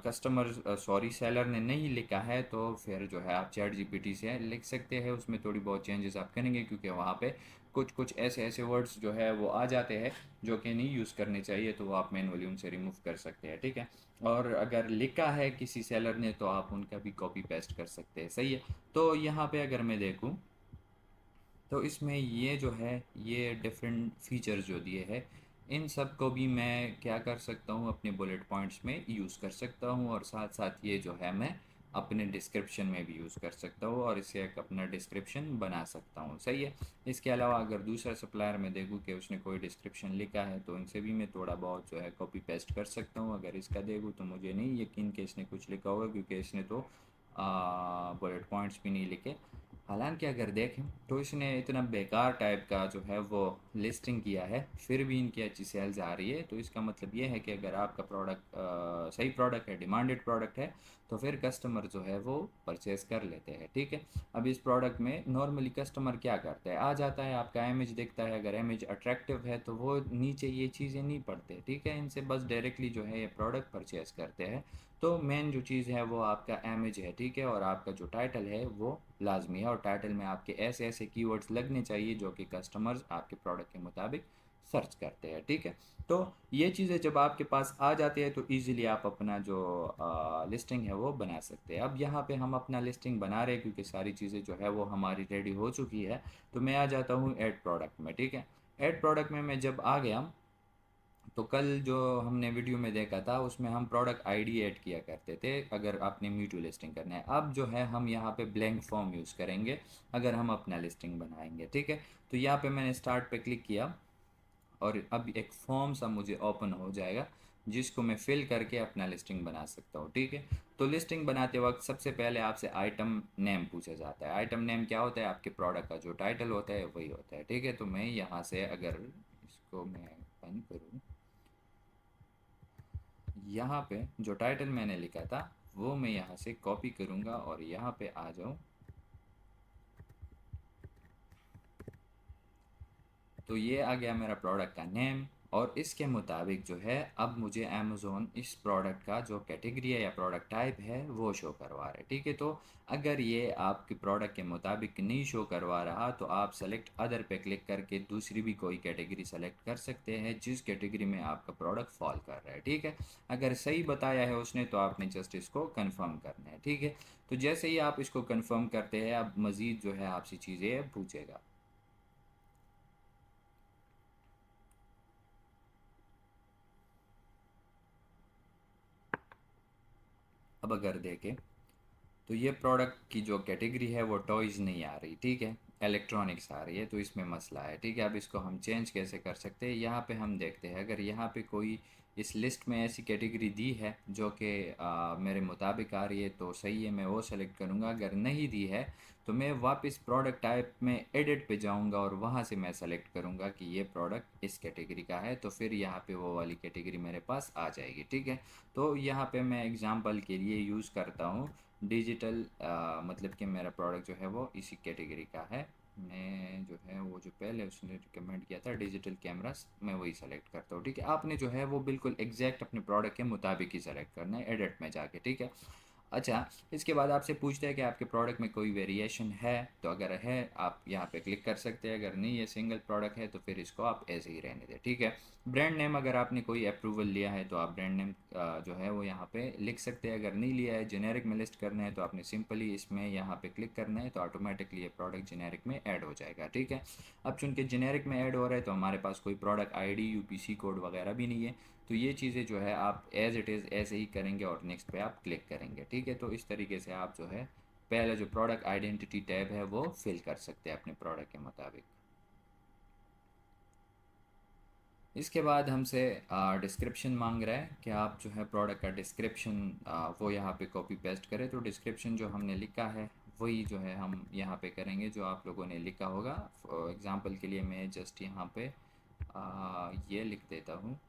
कस्टमर सॉरी सेलर ने नहीं लिखा है तो फिर जो है आप चैट जीपीटी से लिख सकते हैं, उसमें थोड़ी बहुत चेंजेस आप करेंगे क्योंकि वहाँ पे कुछ कुछ ऐसे ऐसे वर्ड्स जो है वो आ जाते हैं जो कि नहीं यूज़ करने चाहिए, तो वो आप मैनुअली उनसे रिमूव कर सकते हैं, ठीक है। और अगर लिखा है किसी सेलर ने तो आप उनका भी कॉपी पेस्ट कर सकते हैं, सही है। तो यहाँ पे अगर मैं देखूँ तो इसमें ये जो है ये डिफरेंट फीचर्स जो दिए हैं इन सब को भी मैं क्या कर सकता हूँ अपने बुलेट पॉइंट्स में यूज़ कर सकता हूँ और साथ साथ ये जो है मैं अपने डिस्क्रिप्शन में भी यूज़ कर सकता हूँ और इससे एक अपना डिस्क्रिप्शन बना सकता हूँ, सही है। इसके अलावा अगर दूसरा सप्लायर में देखूँ कि उसने कोई डिस्क्रिप्शन लिखा है तो इनसे भी मैं थोड़ा बहुत जो है कॉपी पेस्ट कर सकता हूँ। अगर इसका देखूँ तो मुझे नहीं यकीन कि इसने कुछ लिखा होगा क्योंकि इसने तो बुलेट पॉइंट्स भी नहीं लिखे। हालांकि अगर देखें तो इसने इतना बेकार टाइप का जो है वो लिस्टिंग किया है फिर भी इनकी अच्छी सेल्स आ रही है, तो इसका मतलब ये है कि अगर आपका प्रोडक्ट सही प्रोडक्ट है, डिमांडेड प्रोडक्ट है, तो फिर कस्टमर जो है वो परचेज कर लेते हैं, ठीक है। अब इस प्रोडक्ट में नॉर्मली कस्टमर क्या करता है, आ जाता है, आपका इमेज देखता है, अगर इमेज अट्रैक्टिव है तो वो नीचे ये चीज़ें नहीं पढ़ते, ठीक है, इनसे बस डायरेक्टली जो है ये प्रोडक्ट परचेज करते हैं। तो मेन जो चीज़ है वो आपका इमेज है, ठीक है, और आपका जो टाइटल है वो लाजमी है और टाइटल में आपके ऐसे ऐसे कीवर्ड्स लगने चाहिए जो कि कस्टमर्स आपके प्रोडक्ट के मुताबिक सर्च करते हैं, ठीक है। तो ये चीज़ें जब आपके पास आ जाती है तो इजीली आप अपना जो लिस्टिंग है वो बना सकते हैं। अब यहाँ पे हम अपना लिस्टिंग बना रहे हैं क्योंकि सारी चीज़ें जो है वो हमारी रेडी हो चुकी है। तो मैं आ जाता हूँ ऐड प्रोडक्ट में, ठीक है। ऐड प्रोडक्ट में मैं जब आ गया तो कल जो हमने वीडियो में देखा था उसमें हम प्रोडक्ट आईडी ऐड किया करते थे अगर आपने मीटू लिस्टिंग करना है। अब जो है हम यहाँ पे ब्लैंक फॉर्म यूज़ करेंगे अगर हम अपना लिस्टिंग बनाएंगे, ठीक है। तो यहाँ पे मैंने स्टार्ट पे क्लिक किया और अब एक फॉर्म सा मुझे ओपन हो जाएगा जिसको मैं फिल करके अपना लिस्टिंग बना सकता हूँ, ठीक है। तो लिस्टिंग बनाते वक्त सबसे पहले आपसे आइटम नेम पूछा जाता है। आइटम नेम क्या होता है, आपके प्रोडक्ट का जो टाइटल होता है वही होता है, ठीक है। तो मैं यहाँ से अगर इसको मैं बंद करूँ, यहाँ पे जो टाइटल मैंने लिखा था वो मैं यहाँ से कॉपी करूँगा और यहाँ पे आ जाऊँ तो ये आ गया मेरा प्रोडक्ट का नेम और इसके मुताबिक जो है अब मुझे अमेज़ोन इस प्रोडक्ट का जो कैटेगरी है या प्रोडक्ट टाइप है वो शो करवा रहा है, ठीक है। तो अगर ये आपके प्रोडक्ट के मुताबिक नहीं शो करवा रहा तो आप सेलेक्ट अदर पे क्लिक करके दूसरी भी कोई कैटेगरी सेलेक्ट कर सकते हैं जिस कैटेगरी में आपका प्रोडक्ट फॉल कर रहा है, ठीक है। अगर सही बताया है उसने तो आपने जस्ट इसको कन्फर्म करना है, ठीक है। तो जैसे ही आप इसको कन्फर्म करते हैं अब मज़ीद जो है आपसे चीज़ें पूछेगा। अब अगर देखें तो ये प्रोडक्ट की जो कैटेगरी है वो टॉयज़ नहीं आ रही, ठीक है, इलेक्ट्रॉनिक्स आ रही है, तो इसमें मसला है, ठीक है। अब इसको हम चेंज कैसे कर सकते हैं, यहाँ पे हम देखते हैं अगर यहाँ पे कोई इस लिस्ट में ऐसी कैटेगरी दी है जो कि मेरे मुताबिक आ रही है तो सही है, मैं वो सेलेक्ट करूँगा। अगर नहीं दी है तो मैं वापस प्रोडक्ट टाइप में एडिट पे जाऊँगा और वहाँ से मैं सेलेक्ट करूँगा कि ये प्रोडक्ट इस कैटेगरी का है, तो फिर यहाँ पे वो वाली कैटेगरी मेरे पास आ जाएगी, ठीक है। तो यहाँ पे मैं एग्ज़ाम्पल के लिए यूज़ करता हूँ डिजिटल, मतलब कि मेरा प्रोडक्ट जो है वो इसी कैटेगरी का है। मैं जो है वो जो पहले उसने रिकमेंड किया था डिजिटल कैमरास, मैं वही सेलेक्ट करता हूँ, ठीक है। आपने जो है वो बिल्कुल एग्जैक्ट अपने प्रोडक्ट के मुताबिक ही सेलेक्ट करना है एडिट में जाके, ठीक है। अच्छा, इसके बाद आपसे पूछते हैं कि आपके प्रोडक्ट में कोई वेरिएशन है, तो अगर है आप यहाँ पे क्लिक कर सकते हैं, अगर नहीं है सिंगल प्रोडक्ट है तो फिर इसको आप ऐसे ही रहने दें, ठीक है। ब्रांड नेम अगर आपने कोई अप्रूवल लिया है तो आप ब्रांड नेम जो है वो यहाँ पे लिख सकते हैं। अगर नहीं लिया है, जेनेरिक में लिस्ट करना है तो आपने सिंपली इसमें यहाँ पे क्लिक करना है, तो ऑटोमेटिकली ये प्रोडक्ट जेनेरिक में ऐड हो जाएगा, ठीक है। अब चूंकि जेनेरिक में ऐड हो रहा है तो हमारे पास कोई प्रोडक्ट आईडी यूपीसी कोड वगैरह भी नहीं है, तो ये चीज़ें जो है आप एज़ इट इज़ ऐसे ही करेंगे और नेक्स्ट पे आप क्लिक करेंगे, ठीक है। तो इस तरीके से आप जो है पहले जो प्रोडक्ट आइडेंटिटी टैब है वो फिल कर सकते हैं अपने प्रोडक्ट के मुताबिक। इसके बाद हमसे डिस्क्रिप्शन मांग रहा है कि आप जो है प्रोडक्ट का डिस्क्रिप्शन वो यहाँ पे कॉपी पेस्ट करें। तो डिस्क्रिप्शन जो हमने लिखा है वही जो है हम यहाँ पे करेंगे जो आप लोगों ने लिखा होगा। फॉर एग्ज़ाम्पल के लिए मैं जस्ट यहाँ पे ये लिख देता हूँ।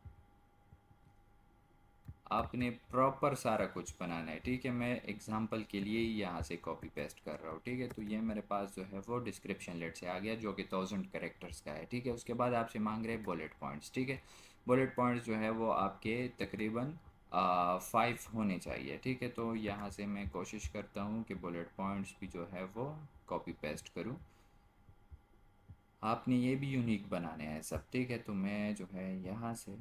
आपने प्रॉपर सारा कुछ बनाना है, ठीक है। मैं एग्जांपल के लिए ही यहाँ से कॉपी पेस्ट कर रहा हूँ, ठीक है। तो ये मेरे पास जो है वो डिस्क्रिप्शन लेट से आ गया जो कि 1000 कैरेक्टर्स का है, ठीक है। उसके बाद आपसे मांग रहे हैं बुलेट पॉइंट्स, ठीक है। बुलेट पॉइंट्स जो है वो आपके तकरीबन 5 होने चाहिए, ठीक है। तो यहाँ से मैं कोशिश करता हूँ कि बुलेट पॉइंट्स भी जो है वो कॉपी पेस्ट करूँ। आपने ये भी यूनिक बनाने हैं सब, ठीक है। तो मैं जो है यहाँ से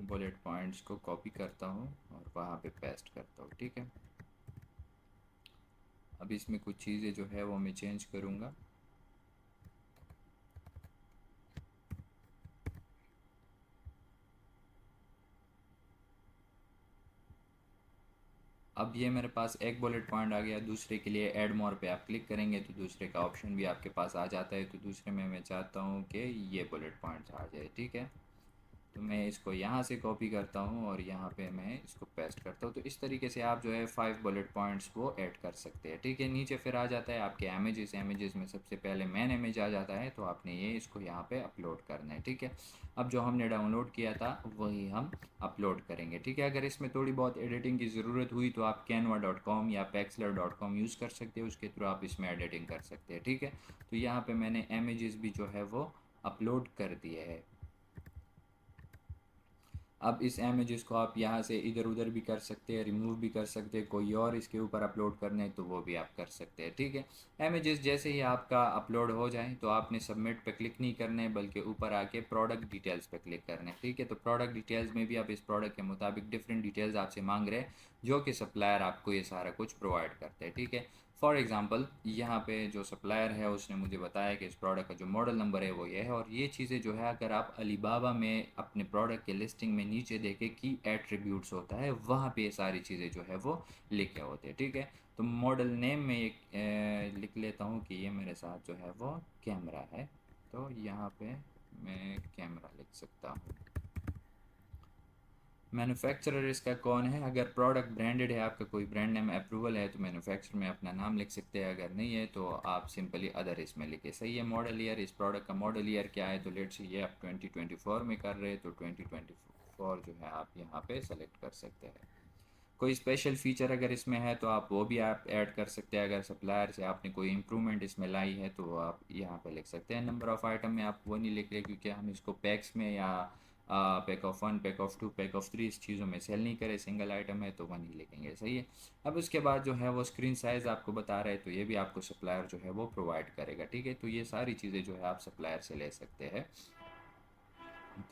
बुलेट पॉइंट्स को कॉपी करता हूँ और वहाँ पे पेस्ट करता हूँ, ठीक है। अब इसमें कुछ चीज़ें जो है वो मैं चेंज करूँगा। अब ये मेरे पास एक बुलेट पॉइंट आ गया। दूसरे के लिए ऐड मोर पे आप क्लिक करेंगे तो दूसरे का ऑप्शन भी आपके पास आ जाता है। तो दूसरे में मैं चाहता हूँ कि ये बुलेट पॉइंट्स आ जाए, ठीक है। तो मैं इसको यहाँ से कॉपी करता हूँ और यहाँ पे मैं इसको पेस्ट करता हूँ। तो इस तरीके से आप जो है 5 बुलेट पॉइंट्स वो ऐड कर सकते हैं, ठीक है। नीचे फिर आ जाता है आपके इमेजेस में सबसे पहले मेन इमेज आ जाता है, तो आपने ये इसको यहाँ पे अपलोड करना है, ठीक है। अब जो हमने डाउनलोड किया था वही हम अपलोड करेंगे, ठीक है। अगर इसमें थोड़ी बहुत एडिटिंग की ज़रूरत हुई तो आप canva.com या pexler.com यूज़ कर सकते हैं, उसके थ्रू आप इसमें एडिटिंग कर सकते हैं, ठीक है। तो यहाँ पे मैंने इमेजेस भी जो है वो अपलोड कर दिए है। अब इस इमेजेस को आप यहाँ से इधर उधर भी कर सकते हैं, रिमूव भी कर सकते हैं, कोई और इसके ऊपर अपलोड करना है तो वो भी आप कर सकते हैं, ठीक है। इमेजेस जैसे ही आपका अपलोड हो जाए तो आपने सबमिट पे क्लिक नहीं करना है बल्कि ऊपर आके प्रोडक्ट डिटेल्स पे क्लिक करना है, ठीक है। तो प्रोडक्ट डिटेल्स में भी आप इस प्रोडक्ट के मुताबिक डिफरेंट डिटेल्स आपसे मांग रहे हैं जो कि सप्लायर आपको ये सारा कुछ प्रोवाइड करते हैं, ठीक है। फॉर एग्ज़ाम्पल यहाँ पे जो सप्लायर है उसने मुझे बताया कि इस प्रोडक्ट का जो मॉडल नंबर है वो ये है, और ये चीज़ें जो है अगर आप अलीबाबा में अपने प्रोडक्ट के लिस्टिंग में नीचे देखें की एट्रीब्यूट्स होता है, वहाँ पे ये सारी चीज़ें जो है वो लिखे होते हैं, ठीक है। तो मॉडल नेम में एक लिख लेता हूँ कि ये मेरे साथ जो है वो कैमरा है, तो यहाँ पे मैं कैमरा लिख सकता हूँ। मैन्युफैक्चरर इसका कौन है, अगर प्रोडक्ट ब्रांडेड है, आपका कोई ब्रांड नेम अप्रूवल है तो मैन्युफैक्चरर में अपना नाम लिख सकते हैं, अगर नहीं है तो आप सिंपली अदर इसमें लिखे, सही है। मॉडल ईयर, इस प्रोडक्ट का मॉडल ईयर क्या है, तो लेट्स से ये आप 2024 में कर रहे हैं तो 2024 जो है आप यहाँ पे सेलेक्ट कर सकते हैं। कोई स्पेशल फ़ीचर अगर इसमें है तो आप वो भी आप ऐड कर सकते हैं। अगर सप्लायर से आपने कोई इम्प्रूवमेंट इसमें लाई है तो आप यहाँ पे लिख सकते हैं। नंबर ऑफ़ आइटम में आप वो नहीं लिख रहे क्योंकि हम इसको पैक्स में या pack of 1, pack of 2, pack of 3 इस चीज़ों में सेल नहीं करें, सिंगल आइटम है तो वन ही लिखेंगे, सही है। अब उसके बाद जो है वो स्क्रीन साइज़ आपको बता रहे हैं तो ये भी आपको सप्लायर जो है वो प्रोवाइड करेगा, ठीक है। तो ये सारी चीज़ें जो है आप सप्लायर से ले सकते हैं।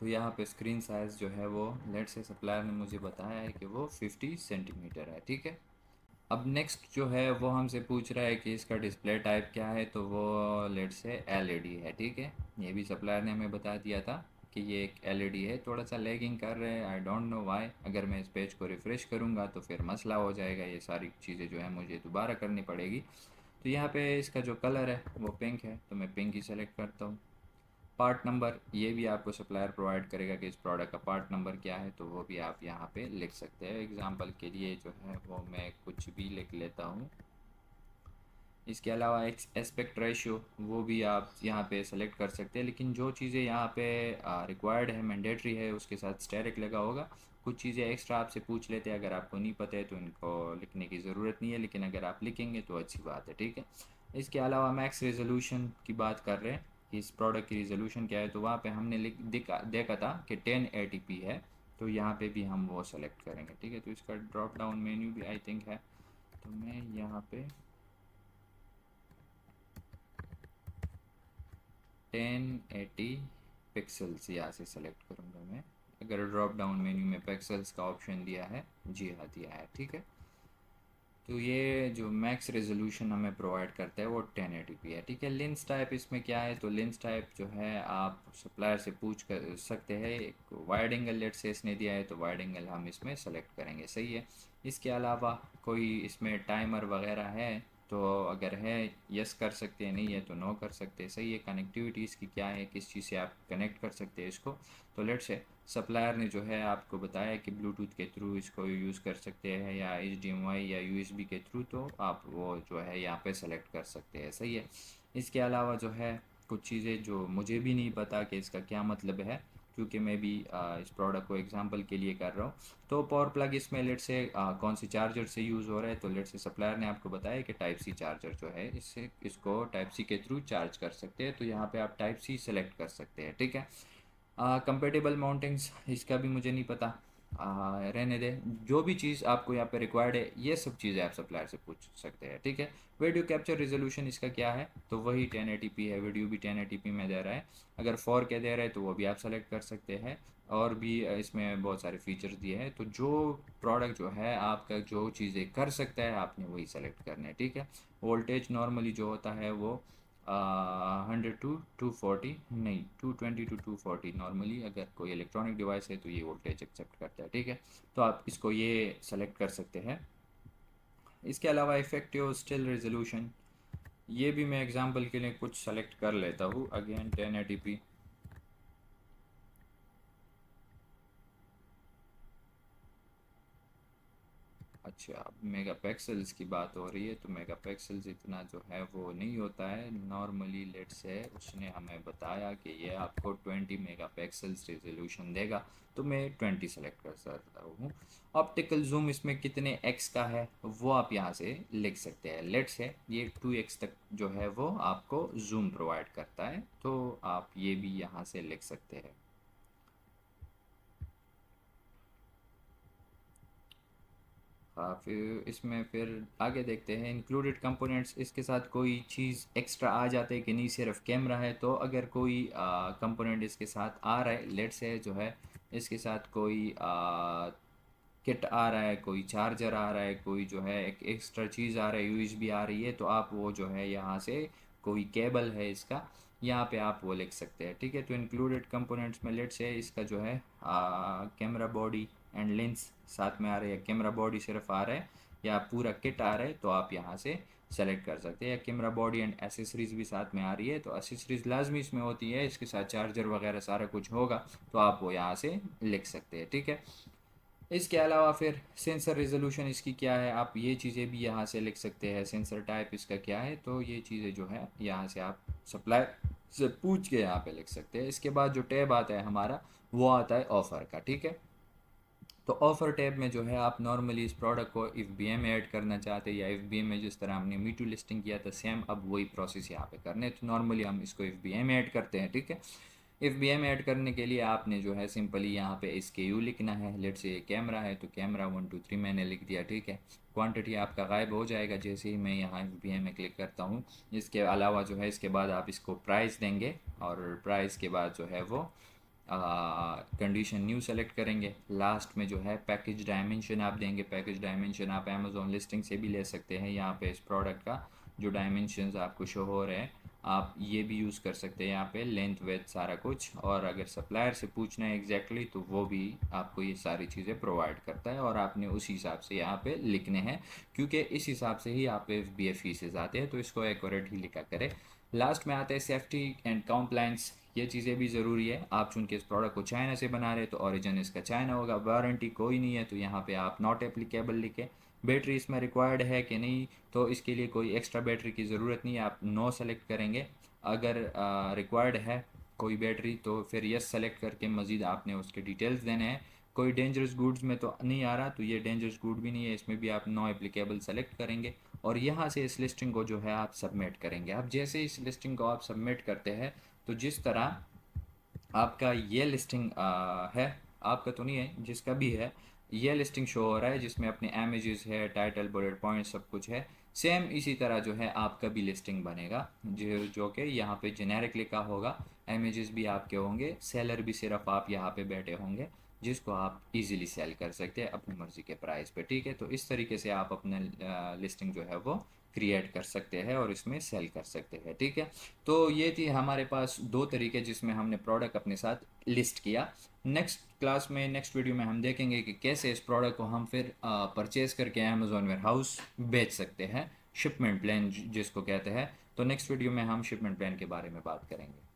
तो यहाँ पे स्क्रीन साइज़ जो है वो लेट से सप्लायर ने मुझे बताया है कि वो 50 सेंटीमीटर है, ठीक है। अब नेक्स्ट जो है वो हमसे पूछ रहा है कि इसका डिस्प्ले टाइप क्या है, तो वो लेट से एलईडी है, ठीक है। ये भी सप्लायर ने हमें बता दिया था। कि ये एक एलईडी है, थोड़ा सा लैगिंग कर रहा है, आई डोंट नो व्हाई। अगर मैं इस पेज को रिफ़्रेश करूँगा तो फिर मसला हो जाएगा, ये सारी चीज़ें जो है मुझे दोबारा करनी पड़ेगी। तो यहाँ पे इसका जो कलर है वो पिंक है, तो मैं पिंक ही सेलेक्ट करता हूँ। पार्ट नंबर ये भी आपको सप्लायर प्रोवाइड करेगा कि इस प्रोडक्ट का पार्ट नंबर क्या है, तो वो भी आप यहाँ पे लिख सकते हैं। एग्जांपल के लिए जो है वो मैं कुछ भी लिख लेता हूँ। इसके अलावा एक एस्पेक्ट रेशियो वो भी आप यहाँ पे सेलेक्ट कर सकते हैं, लेकिन जो चीज़ें यहाँ पे रिक्वायर्ड है, मैंडेटरी है, उसके साथ स्टेरिक लगा होगा। कुछ चीज़ें एक्स्ट्रा आपसे पूछ लेते हैं, अगर आपको नहीं पता है तो इनको लिखने की ज़रूरत नहीं है, लेकिन अगर आप लिखेंगे तो अच्छी बात है, ठीक है। इसके अलावा मैक्स रेजोल्यूशन की बात कर रहे हैं कि इस प्रोडक्ट की रेजोल्यूशन क्या है, तो वहाँ पे हमने देखा था कि 1080p है, तो यहाँ पे भी हम वो सेलेक्ट करेंगे, ठीक है। तो इसका ड्रॉप डाउन मेन्यू भी आई थिंक है, तो मैं यहाँ पे 1080 पिक्सल्स यहाँ से सेलेक्ट करूँगा मैं। अगर ड्रॉप डाउन मेन्यू में पिक्सल्स का ऑप्शन दिया है, जी हाँ दिया है, ठीक है। तो ये जो मैक्स रेजोल्यूशन हमें प्रोवाइड करता है वो 1080p है, ठीक है। लेंस टाइप इसमें क्या है, तो लेंस टाइप जो है आप सप्लायर से पूछ कर सकते हैं। एक वाइड एंगल लेट से इसने दिया है, तो वाइड एंगल हम इसमें सेलेक्ट करेंगे, सही है। इसके अलावा कोई इसमें टाइमर वगैरह है, तो अगर है यस कर सकते हैं, नहीं है तो नो कर सकते हैं, सही है। कनेक्टिविटी इसकी क्या है, किस चीज़ से आप कनेक्ट कर सकते हैं इसको, तो लेट से सप्लायर ने जो है आपको बताया कि ब्लूटूथ के थ्रू इसको यूज़ कर सकते हैं या HDMI या USB के थ्रू, तो आप वो जो है यहाँ पे सेलेक्ट कर सकते हैं, सही है। इसके अलावा जो है कुछ चीज़ें जो मुझे भी नहीं पता कि इसका क्या मतलब है, क्योंकि मैं भी इस प्रोडक्ट को एग्जांपल के लिए कर रहा हूँ। तो पावर प्लग इसमें लेट से कौन सी चार्जर से यूज़ हो रहा है, तो लेट से सप्लायर ने आपको बताया कि टाइप सी चार्जर जो है, इससे इसको टाइप सी के थ्रू चार्ज कर सकते हैं, तो यहाँ पे आप टाइप सी सेलेक्ट कर सकते हैं, ठीक है। कंपेटेबल माउंटिंग्स इसका भी मुझे नहीं पता, रहने दे। जो भी चीज़ आपको यहाँ पे रिक्वायर्ड है, ये सब चीज़ें आप सप्लायर से पूछ सकते हैं, ठीक है। वीडियो कैप्चर रेजोल्यूशन इसका क्या है, तो वही 1080p है, वीडियो भी 1080p में दे रहा है। अगर 4K दे रहा है तो वो भी आप सेलेक्ट कर सकते हैं, और भी इसमें बहुत सारे फीचर्स दिए हैं। तो जो प्रोडक्ट जो है आपका जो चीज़ें कर सकता है, आपने वही सेलेक्ट करना है, ठीक है। वोल्टेज नॉर्मली जो होता है वो 100 to 240, नहीं 220 to 240 नॉर्मली, अगर कोई इलेक्ट्रॉनिक डिवाइस है तो ये वोल्टेज एक्सेप्ट करता है, ठीक है। तो आप इसको ये सेलेक्ट कर सकते हैं। इसके अलावा इफेक्टिव स्टिल रेजोल्यूशन, ये भी मैं एग्जांपल के लिए कुछ सेलेक्ट कर लेता हूँ। अगेन 1080p, अच्छा अब मेगापिक्सल्स की बात हो रही है, तो मेगापिक्सल्स इतना जो है वो नहीं होता है नॉर्मली। लेट से उसने हमें बताया कि ये आपको 20 मेगापिक्सल्स रेजोल्यूशन देगा, तो मैं 20 सेलेक्ट कर सकता हूँ। ऑप्टिकल जूम इसमें कितने एक्स का है वो आप यहाँ से लिख सकते हैं। लेट से ये 2x तक जो है वो आपको जूम प्रोवाइड करता है, तो आप ये भी यहाँ से लिख सकते हैं। हाँ, फिर इसमें फिर आगे देखते हैं इंक्लूडेड कंपोनेंट्स। इसके साथ कोई चीज़ एक्स्ट्रा आ जाते है कि नहीं, सिर्फ कैमरा है, तो अगर कोई कंपोनेंट इसके साथ आ रहा है, लेट से जो है इसके साथ कोई किट आ रहा है, कोई चार्जर आ रहा है, कोई जो है एक एक्स्ट्रा चीज़ आ रहा है, USB आ रही है, तो आप वो जो है यहाँ से कोई केबल है इसका, यहाँ पे आप वो लिख सकते हैं, ठीक है। तो इंक्लूडेड कंपोनेंट्स में लेट से इसका जो है कैमरा बॉडी एंड लेंस साथ में आ रहे हैं, कैमरा बॉडी सिर्फ आ रहा है या पूरा किट आ रहा है, तो आप यहाँ से सेलेक्ट कर सकते हैं। या कैमरा बॉडी एंड एसेसरीज भी साथ में आ रही है, तो एसेसरीज लाजमी इसमें होती है, इसके साथ चार्जर वगैरह सारा कुछ होगा, तो आप वो यहाँ से लिख सकते हैं, ठीक है। इसके अलावा फिर सेंसर रेजोल्यूशन इसकी क्या है, आप ये चीज़ें भी यहाँ से लिख सकते हैं। सेंसर टाइप इसका क्या है, तो ये चीज़ें जो है यहाँ से आप सप्लायर से पूछ के यहाँ पे लिख सकते हैं। इसके बाद जो टैब आता है हमारा, वो आता है ऑफ़र का, ठीक है। तो ऑफ़र टैब में जो है आप नॉर्मली इस प्रोडक्ट को FBA में ऐड करना चाहते हैं, या FBA में जिस तरह हमने मीटू लिस्टिंग किया था सेम, अब वही प्रोसेस यहाँ पे करने, तो नॉर्मली हम इसको FBA में ऐड करते हैं, ठीक है। FBA में ऐड करने के लिए आपने जो है सिंपली यहाँ पे SKU लिखना है। लेट से ये कैमरा है, तो कैमरा 123 मैंने लिख दिया, ठीक है। क्वांटिटी आपका गायब हो जाएगा जैसे ही मैं यहाँ FBA में क्लिक करता हूँ। इसके अलावा जो है इसके बाद आप इसको प्राइस देंगे, और प्राइस के बाद जो है वो कंडीशन न्यू सेलेक्ट करेंगे। लास्ट में जो है पैकेज डायमेंशन आप देंगे। पैकेज डायमेंशन आप अमेज़ोन लिस्टिंग से भी ले सकते हैं। यहाँ पे इस प्रोडक्ट का जो डायमेंशंस आपको शो हो रहे हैं आप ये भी यूज़ कर सकते हैं यहाँ पे, लेंथ वेथ सारा कुछ। और अगर सप्लायर से पूछना है एग्जैक्टली तो वो भी आपको ये सारी चीज़ें प्रोवाइड करता है, और आपने उसी हिसाब से यहाँ पे लिखने हैं, क्योंकि इस हिसाब से ही आप FBA फीसेस आते हैं, तो इसको एक्यूरेट ही लिखा करें। लास्ट में आते हैं सेफ्टी एंड कॉम्प्लाइंस। ये चीज़ें भी ज़रूरी है। आप चूँकि इस प्रोडक्ट को चाइना से बना रहे तो ओरिजिन इसका चाइना होगा, वारंटी कोई नहीं है, तो यहाँ पे आप नॉट एप्लीकेबल लिखें। बैटरी इसमें रिक्वायर्ड है कि नहीं, तो इसके लिए कोई एक्स्ट्रा बैटरी की ज़रूरत नहीं है, आप नो सेलेक्ट करेंगे। अगर रिक्वायर्ड है कोई बैटरी तो फिर यस सेलेक्ट करके मज़ीद आपने उसके डिटेल्स देने हैं। कोई डेंजरस गुड्स में तो नहीं आ रहा, तो ये डेंजरस गुड भी नहीं है, इसमें भी आप नो एप्लीकेबल सेलेक्ट करेंगे। और यहाँ से इस लिस्टिंग को जो है आप सबमिट करेंगे। अब जैसे इस लिस्टिंग को आप सबमिट करते हैं, तो जिस तरह आपका ये लिस्टिंग है, आपका तो नहीं है, जिसका भी है, ये लिस्टिंग शो हो रहा है जिसमें अपने इमेजेस है, टाइटल, बुलेट पॉइंट सब कुछ है। सेम इसी तरह जो है आपका भी लिस्टिंग बनेगा, जो कि यहाँ पे जेनेरिक लिखा होगा। इमेजेस भी आपके होंगे, सेलर भी सिर्फ आप यहाँ पे बैठे होंगे, जिसको आप इजीली सेल कर सकते हैं अपनी मर्ज़ी के प्राइस पे। ठीक है, तो इस तरीके से आप अपने लिस्टिंग जो है वो क्रिएट कर सकते हैं और इसमें सेल कर सकते हैं। ठीक है, तो ये थी हमारे पास दो तरीके जिसमें हमने प्रोडक्ट अपने साथ लिस्ट किया। नेक्स्ट क्लास में, नेक्स्ट वीडियो में हम देखेंगे कि कैसे इस प्रोडक्ट को हम फिर परचेज़ करके अमेज़ॉन वेयर हाउस बेच सकते हैं, शिपमेंट प्लान जिसको कहते हैं। तो नेक्स्ट वीडियो में हम शिपमेंट प्लान के बारे में बात करेंगे।